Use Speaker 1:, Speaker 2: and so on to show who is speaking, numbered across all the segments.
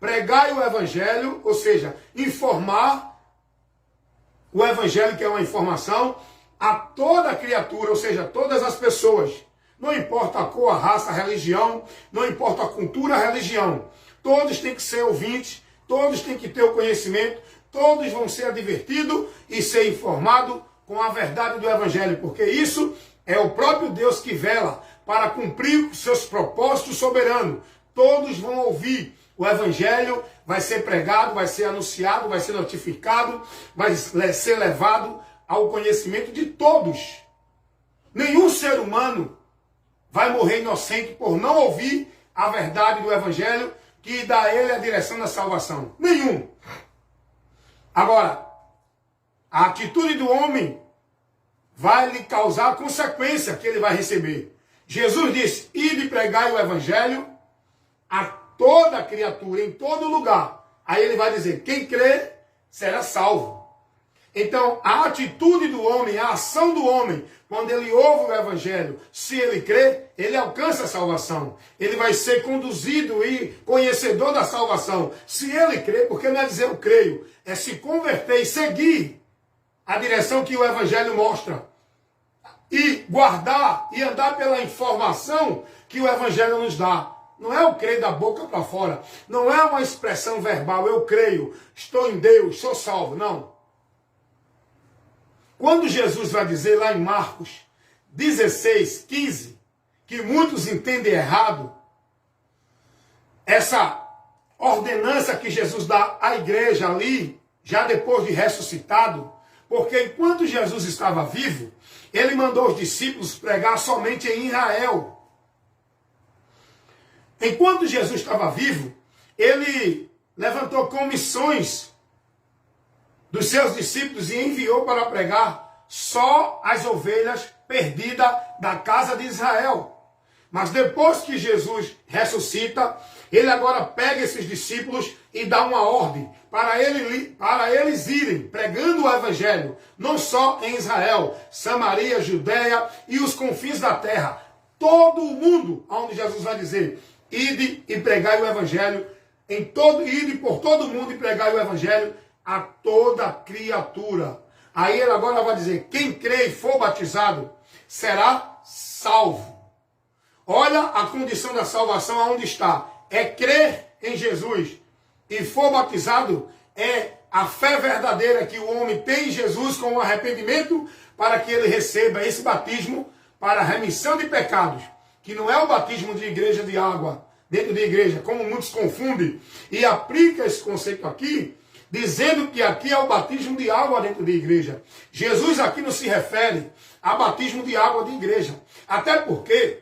Speaker 1: pregai o evangelho, ou seja, informar o evangelho, que é uma informação, a toda criatura, ou seja, todas as pessoas. Não importa a cor, a raça, a religião, não importa a cultura, a religião. Todos têm que ser ouvintes, todos têm que ter o conhecimento, todos vão ser advertidos e ser informados com a verdade do evangelho, porque isso é o próprio Deus que vela para cumprir os seus propósitos soberanos. Todos vão ouvir. O evangelho vai ser pregado, vai ser anunciado, vai ser notificado, vai ser levado ao conhecimento de todos. Nenhum ser humano vai morrer inocente por não ouvir a verdade do evangelho que dá a ele a direção da salvação. Nenhum. Agora, a atitude do homem vai lhe causar a consequência que ele vai receber. Jesus disse, ide pregai o evangelho a toda criatura, em todo lugar. Aí ele vai dizer, quem crê será salvo. Então, a atitude do homem, a ação do homem, quando ele ouve o evangelho, se ele crê, ele alcança a salvação. Ele vai ser conduzido e conhecedor da salvação. Se ele crê, porque não é dizer eu creio, é se converter e seguir a direção que o evangelho mostra. E guardar e andar pela informação que o evangelho nos dá. Não é o crer da boca para fora. Não é uma expressão verbal, eu creio, estou em Deus, sou salvo. Não. Quando Jesus vai dizer lá em Marcos 16, 15, que muitos entendem errado, essa ordenança que Jesus dá à igreja ali, já depois de ressuscitado, porque enquanto Jesus estava vivo, ele mandou os discípulos pregar somente em Israel. Enquanto Jesus estava vivo, ele levantou comissões dos seus discípulos e enviou para pregar só as ovelhas perdidas da casa de Israel. Mas depois que Jesus ressuscita, ele agora pega esses discípulos e dá uma ordem para eles irem pregando o evangelho, não só em Israel, Samaria, Judeia e os confins da terra. Todo o mundo, onde Jesus vai dizer, ide e pregai o evangelho, ide por todo mundo e pregai o evangelho a toda criatura. Aí ele agora vai dizer, quem crê e for batizado será salvo. Olha a condição da salvação aonde está. É crer em Jesus e for batizado, é a fé verdadeira que o homem tem em Jesus com o arrependimento para que ele receba esse batismo para a remissão de pecados, que não é o batismo de igreja de água, dentro da igreja, como muitos confundem e aplicam esse conceito aqui, dizendo que aqui é o batismo de água dentro da igreja. Jesus aqui não se refere a batismo de água de igreja. Até porque,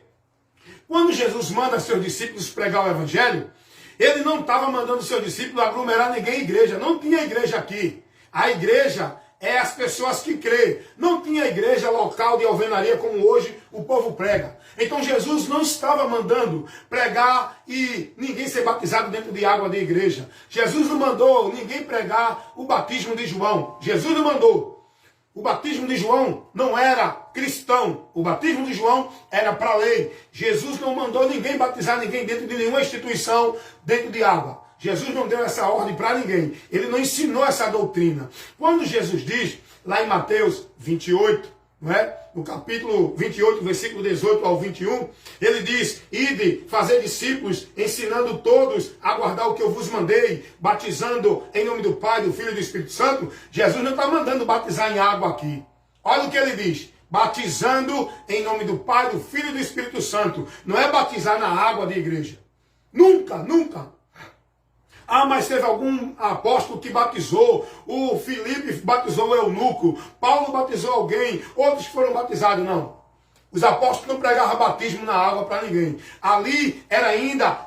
Speaker 1: quando Jesus manda seus discípulos pregar o evangelho, ele não estava mandando seus discípulos aglomerar ninguém em igreja. Não tinha igreja aqui. A igreja é as pessoas que creem. Não tinha igreja local de alvenaria como hoje o povo prega. Então Jesus não estava mandando pregar e ninguém ser batizado dentro de água da igreja. Jesus não mandou ninguém pregar o batismo de João. Jesus não mandou. O batismo de João não era cristão. O batismo de João era para a lei. Jesus não mandou ninguém batizar ninguém dentro de nenhuma instituição dentro de água. Jesus não deu essa ordem para ninguém. Ele não ensinou essa doutrina. Quando Jesus diz, lá em Mateus 28, não é? No capítulo 28, versículo 18 ao 21, ele diz, ide fazer discípulos, ensinando todos a guardar o que eu vos mandei, batizando em nome do Pai, do Filho e do Espírito Santo. Jesus não está mandando batizar em água aqui. Olha o que ele diz, batizando em nome do Pai, do Filho e do Espírito Santo. Não é batizar na água da igreja. Nunca, nunca. Ah, mas teve algum apóstolo que batizou, o Filipe batizou o eunuco, Paulo batizou alguém, outros foram batizados, não. Os apóstolos não pregavam batismo na água para ninguém. Ali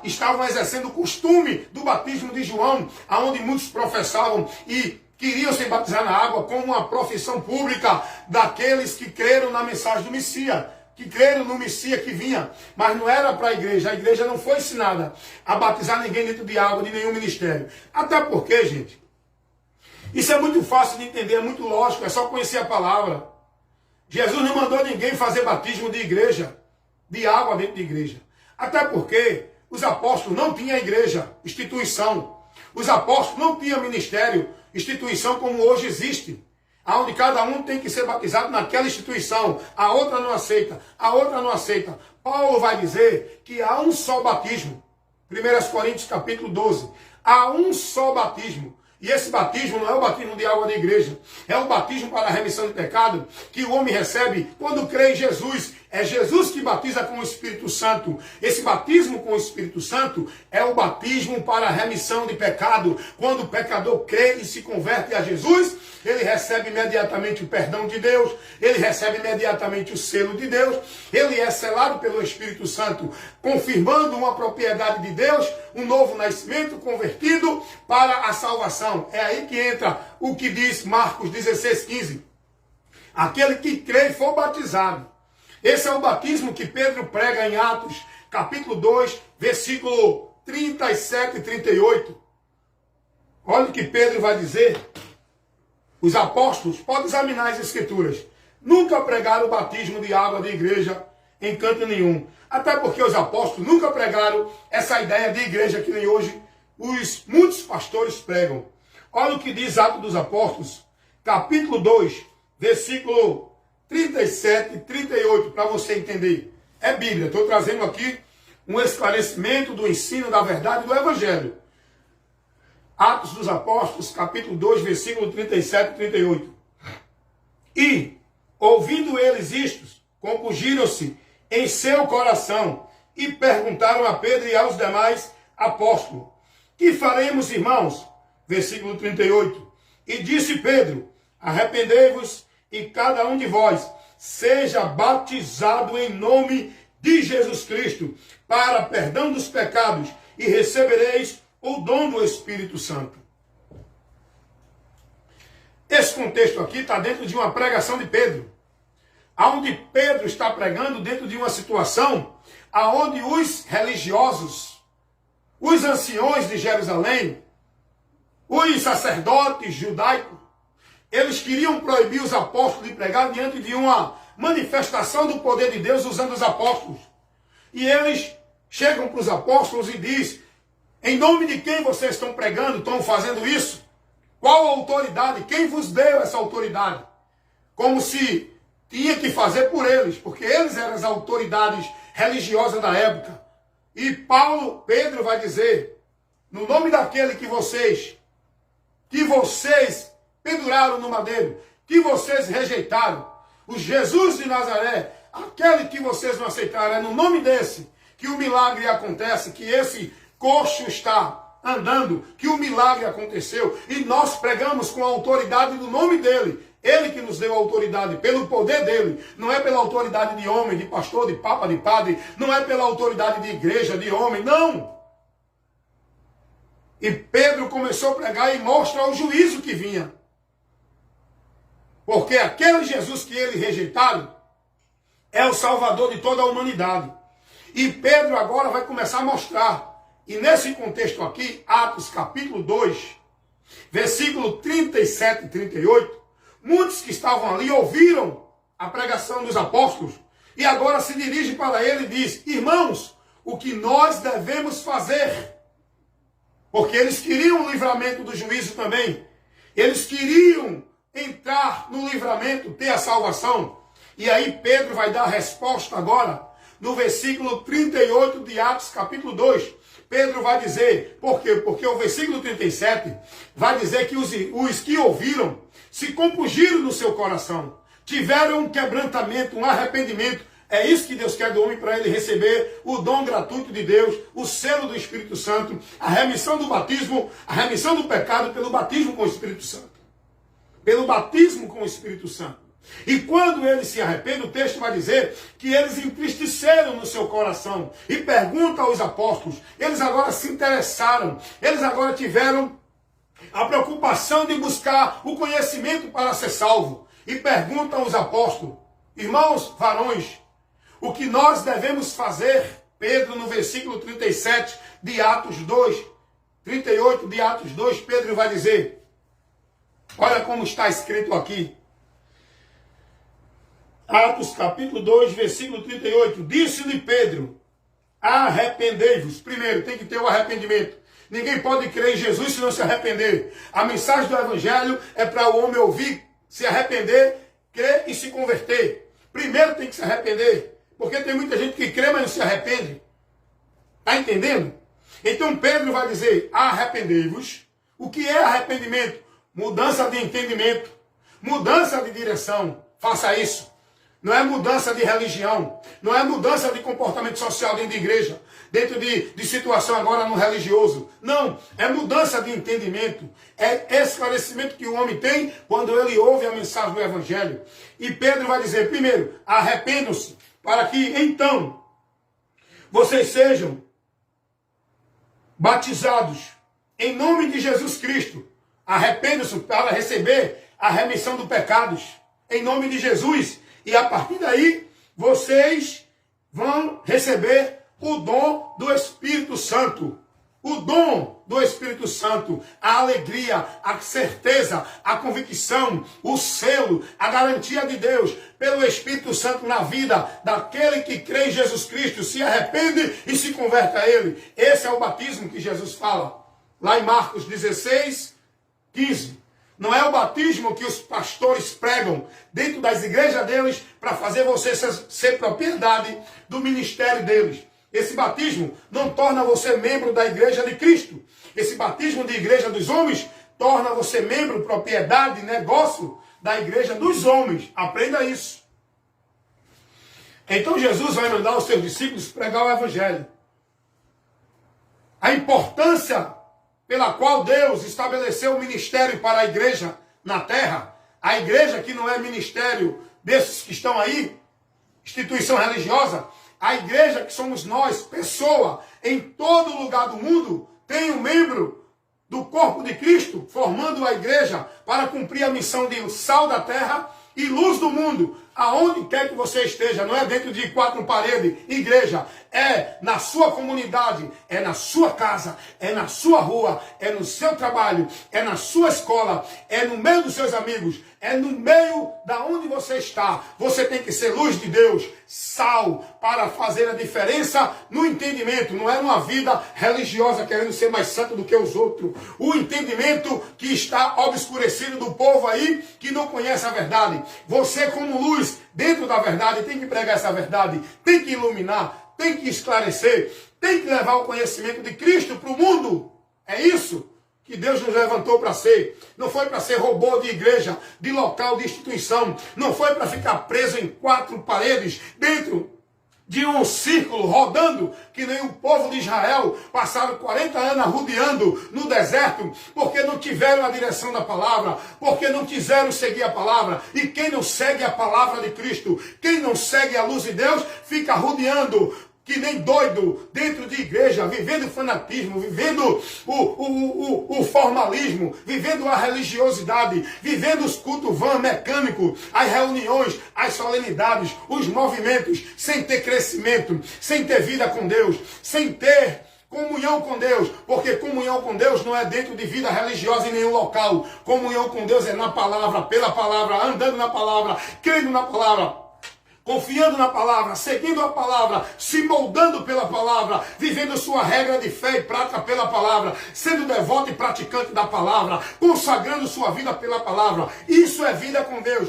Speaker 1: estavam exercendo o costume do batismo de João, aonde muitos professavam e queriam se batizar na água como uma profissão pública daqueles que creram na mensagem do Messias, que creram no Messias que vinha, mas não era para a igreja não foi ensinada a batizar ninguém dentro de água, de nenhum ministério. Até porque, gente, isso é muito fácil de entender, é muito lógico, é só conhecer a palavra. Jesus não mandou ninguém fazer batismo de igreja, de água dentro de igreja. Até porque os apóstolos não tinham igreja, instituição. Os apóstolos não tinham ministério, instituição como hoje existe, onde cada um tem que ser batizado naquela instituição, a outra não aceita, a outra não aceita. Paulo vai dizer que há um só batismo. 1 Coríntios capítulo 12. Há um só batismo. E esse batismo não é o batismo de água da igreja. É o batismo para a remissão de pecado que o homem recebe quando crê em Jesus. É Jesus que batiza com o Espírito Santo. Esse batismo com o Espírito Santo é o batismo para a remissão de pecado. Quando o pecador crê e se converte a Jesus, ele recebe imediatamente o perdão de Deus, ele recebe imediatamente o selo de Deus, ele é selado pelo Espírito Santo, confirmando uma propriedade de Deus, um novo nascimento convertido para a salvação. É aí que entra o que diz Marcos 16:15. Aquele que crê e for batizado. Esse é o batismo que Pedro prega em Atos, capítulo 2, versículo 37 e 38. Olha o que Pedro vai dizer. Os apóstolos, pode examinar as escrituras, nunca pregaram o batismo de água da igreja em canto nenhum. Até porque os apóstolos nunca pregaram essa ideia de igreja que nem hoje muitos pastores pregam. Olha o que diz Atos dos Apóstolos, capítulo 2, versículo 37 e 38, para você entender. É Bíblia, estou trazendo aqui um esclarecimento do ensino da verdade do Evangelho. Atos dos Apóstolos, capítulo 2, versículo 37 e 38. E, ouvindo eles isto, compungiram-se em seu coração e perguntaram a Pedro e aos demais apóstolos: que faremos, irmãos? Versículo 38. E disse Pedro: arrependei-vos e cada um de vós seja batizado em nome de Jesus Cristo para perdão dos pecados e recebereis o dom do Espírito Santo. Esse contexto aqui está dentro de uma pregação de Pedro, aonde Pedro está pregando dentro de uma situação aonde os religiosos, os anciões de Jerusalém, os sacerdotes judaicos, eles queriam proibir os apóstolos de pregar diante de uma manifestação do poder de Deus usando os apóstolos. E eles chegam para os apóstolos e dizem: em nome de quem vocês estão pregando, estão fazendo isso? Qual a autoridade? Quem vos deu essa autoridade? Como se tinha que fazer por eles, porque eles eram as autoridades religiosas da época. E Pedro vai dizer: no nome daquele que vocês penduraram no madeiro, que vocês rejeitaram, o Jesus de Nazaré, aquele que vocês não aceitaram, é no nome desse que o milagre acontece, que esse coxo está andando, que o milagre aconteceu, e nós pregamos com a autoridade do nome dele. Ele que nos deu a autoridade, pelo poder dele, não é pela autoridade de homem, de pastor, de papa, de padre, não é pela autoridade de igreja, de homem, não. E Pedro começou a pregar e mostra o juízo que vinha. Porque aquele Jesus que eles rejeitaram é o Salvador de toda a humanidade. E Pedro agora vai começar a mostrar. E nesse contexto aqui, Atos capítulo 2, versículo 37 e 38, muitos que estavam ali ouviram a pregação dos apóstolos e agora se dirigem para ele e diz: irmãos, o que nós devemos fazer? Porque eles queriam o livramento do juízo também. Eles queriam entrar no livramento, ter a salvação. E aí Pedro vai dar a resposta agora, no versículo 38 de Atos capítulo 2. Pedro vai dizer, por quê? Porque o versículo 37 vai dizer que os que ouviram se compungiram no seu coração, tiveram um quebrantamento, um arrependimento. É isso que Deus quer do homem, para ele receber o dom gratuito de Deus, o selo do Espírito Santo, a remissão do batismo, a remissão do pecado pelo batismo com o Espírito Santo. Pelo batismo com o Espírito Santo. E quando eles se arrependem, o texto vai dizer que eles entristeceram no seu coração. E pergunta aos apóstolos, eles agora se interessaram, eles agora tiveram a preocupação de buscar o conhecimento para ser salvo. E perguntam aos apóstolos: irmãos varões, o que nós devemos fazer? Pedro, no versículo 37 de Atos 2, 38 de Atos 2, Pedro vai dizer, olha como está escrito aqui. Atos capítulo 2, versículo 38. Disse-lhe Pedro: arrependei-vos. Primeiro tem que ter o arrependimento. Ninguém pode crer em Jesus se não se arrepender. A mensagem do Evangelho é para o homem ouvir, se arrepender, crer e se converter. Primeiro tem que se arrepender. Porque tem muita gente que crê, mas não se arrepende. Está entendendo? Então Pedro vai dizer, arrependei-vos. O que é arrependimento? Mudança de entendimento. Mudança de direção. Faça isso. Não é mudança de religião. Não é mudança de comportamento social dentro de igreja. Dentro de situação agora no religioso. Não. É mudança de entendimento. É esclarecimento que o homem tem quando ele ouve a mensagem do Evangelho. E Pedro vai dizer, primeiro, arrependam-se. Para que, então, vocês sejam batizados em nome de Jesus Cristo. Arrependam-se para receber a remissão dos pecados. Em nome de Jesus. E a partir daí, vocês vão receber o dom do Espírito Santo. O dom do Espírito Santo, a alegria, a certeza, a convicção, o selo, a garantia de Deus pelo Espírito Santo na vida daquele que crê em Jesus Cristo, se arrepende e se converte a Ele. Esse é o batismo que Jesus fala. Lá em Marcos 16, 15. Não é o batismo que os pastores pregam dentro das igrejas deles para fazer você ser propriedade do ministério deles. Esse batismo não torna você membro da igreja de Cristo. Esse batismo de igreja dos homens torna você membro, propriedade, negócio da igreja dos homens. Aprenda isso. Então Jesus vai mandar os seus discípulos pregar o Evangelho. A importância pela qual Deus estabeleceu o ministério para a igreja na terra, a igreja que não é ministério desses que estão aí, instituição religiosa, a igreja que somos nós, pessoa, em todo lugar do mundo, tem um membro do corpo de Cristo, formando a igreja para cumprir a missão de sal da terra e luz do mundo, aonde quer que você esteja, não é dentro de quatro paredes, igreja, é na sua comunidade, é na sua casa, é na sua rua, é no seu trabalho, é na sua escola, é no meio dos seus amigos, é no meio da onde você está. Você tem que ser luz de Deus, sal, para fazer a diferença no entendimento, não é numa vida religiosa querendo ser mais santo do que os outros. O entendimento que está obscurecido do povo aí, que não conhece a verdade. Você como luz, dentro da verdade, tem que pregar essa verdade, tem que iluminar, tem que esclarecer, tem que levar o conhecimento de Cristo para o mundo. É isso que Deus nos levantou para ser. Não foi para ser robô de igreja, de local, de instituição. Não foi para ficar preso em quatro paredes, dentro de um círculo, rodando, que nem o povo de Israel passaram 40 anos rodeando no deserto, porque não tiveram a direção da palavra, porque não quiseram seguir a palavra. E quem não segue a palavra de Cristo, quem não segue a luz de Deus, fica rodeando que nem doido dentro de igreja, vivendo fanatismo, vivendo o formalismo, vivendo a religiosidade, vivendo os cultos vã mecânicos, as reuniões, as solenidades, os movimentos, sem ter crescimento, sem ter vida com Deus, sem ter comunhão com Deus, porque comunhão com Deus não é dentro de vida religiosa em nenhum local. Comunhão com Deus é na palavra, pela palavra, andando na palavra, crendo na palavra, confiando na palavra, seguindo a palavra, se moldando pela palavra, vivendo sua regra de fé e prática pela palavra, sendo devoto e praticante da palavra, consagrando sua vida pela palavra. Isso é vida com Deus.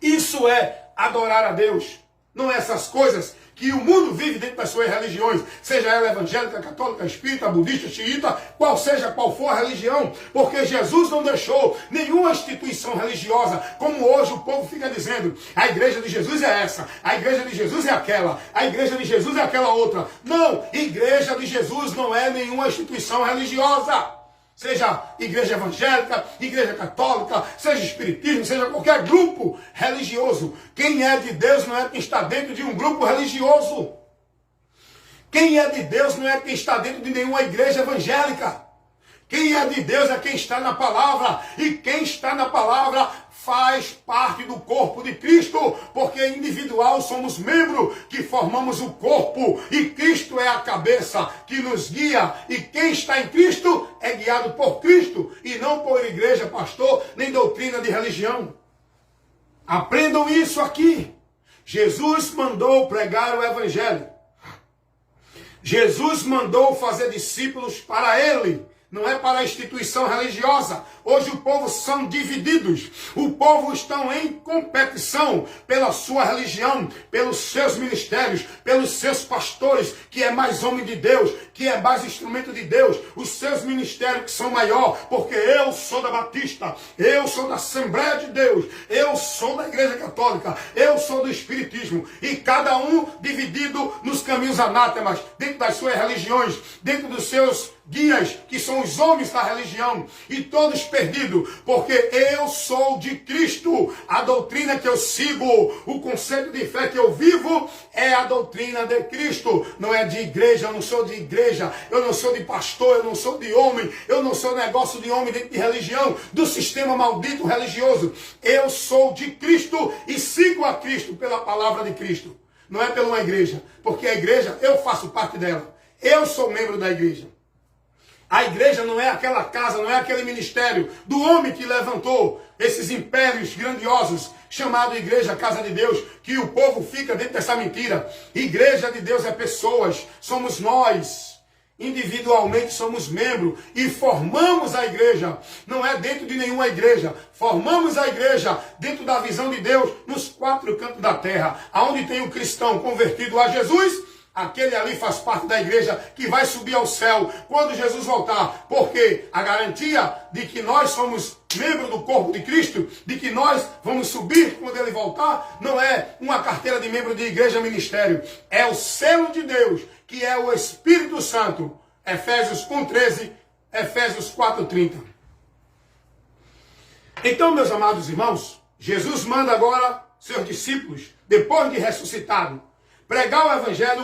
Speaker 1: Isso é adorar a Deus. Não é essas coisas que o mundo vive dentro das suas religiões, seja ela evangélica, católica, espírita, budista, xiita, qual for a religião, porque Jesus não deixou nenhuma instituição religiosa, como hoje o povo fica dizendo, a igreja de Jesus é essa, a igreja de Jesus é aquela, a igreja de Jesus é aquela outra. Não, igreja de Jesus não é nenhuma instituição religiosa. Seja igreja evangélica, igreja católica, seja espiritismo, seja qualquer grupo religioso. Quem é de Deus não é quem está dentro de um grupo religioso. Quem é de Deus não é quem está dentro de nenhuma igreja evangélica. Quem é de Deus é quem está na palavra. E quem está na palavra faz parte do corpo de Cristo, porque individual somos membros que formamos o corpo, e Cristo é a cabeça que nos guia, e quem está em Cristo é guiado por Cristo, e não por igreja, pastor, nem doutrina de religião. Aprendam isso aqui. Jesus mandou pregar o Evangelho. Jesus mandou fazer discípulos para Ele. não é para a instituição religiosa. Hoje o povo são divididos. O povo estão em competição pela sua religião, pelos seus ministérios, pelos seus pastores, que é mais homem de Deus, que é mais instrumento de Deus, os seus ministérios que são maior, porque eu sou da Batista, eu sou da Assembleia de Deus, eu sou da Igreja Católica, eu sou do Espiritismo, e cada um dividido nos caminhos anátemas, dentro das suas religiões, dentro dos seus guias, que são os homens da religião, e todos perdidos, porque eu sou de Cristo. A doutrina que eu sigo, o conceito de fé que eu vivo, é a doutrina de Cristo. Não é de igreja, eu não sou de igreja, eu não sou de pastor, eu não sou de homem, eu não sou negócio de homem dentro de religião, do sistema maldito religioso. Eu sou de Cristo e sigo a Cristo pela palavra de Cristo. Não é pela uma igreja, porque a igreja, eu faço parte dela. Eu sou membro da igreja. A igreja não é aquela casa, não é aquele ministério do homem que levantou esses impérios grandiosos, chamado Igreja, Casa de Deus, que o povo fica dentro dessa mentira. Igreja de Deus é pessoas, somos nós. Individualmente somos membros e formamos a igreja. Não é dentro de nenhuma igreja. Formamos a igreja dentro da visão de Deus, nos quatro cantos da terra. Aonde tem o cristão convertido a Jesus, aquele ali faz parte da igreja que vai subir ao céu quando Jesus voltar. Porque a garantia de que nós somos membros do corpo de Cristo, de que nós vamos subir quando ele voltar, não é uma carteira de membro de igreja ministério. É o selo de Deus, que é o Espírito Santo. Efésios 1:13, Efésios 4:30. Então, meus amados irmãos, Jesus manda agora seus discípulos, depois de ressuscitado, pregar o evangelho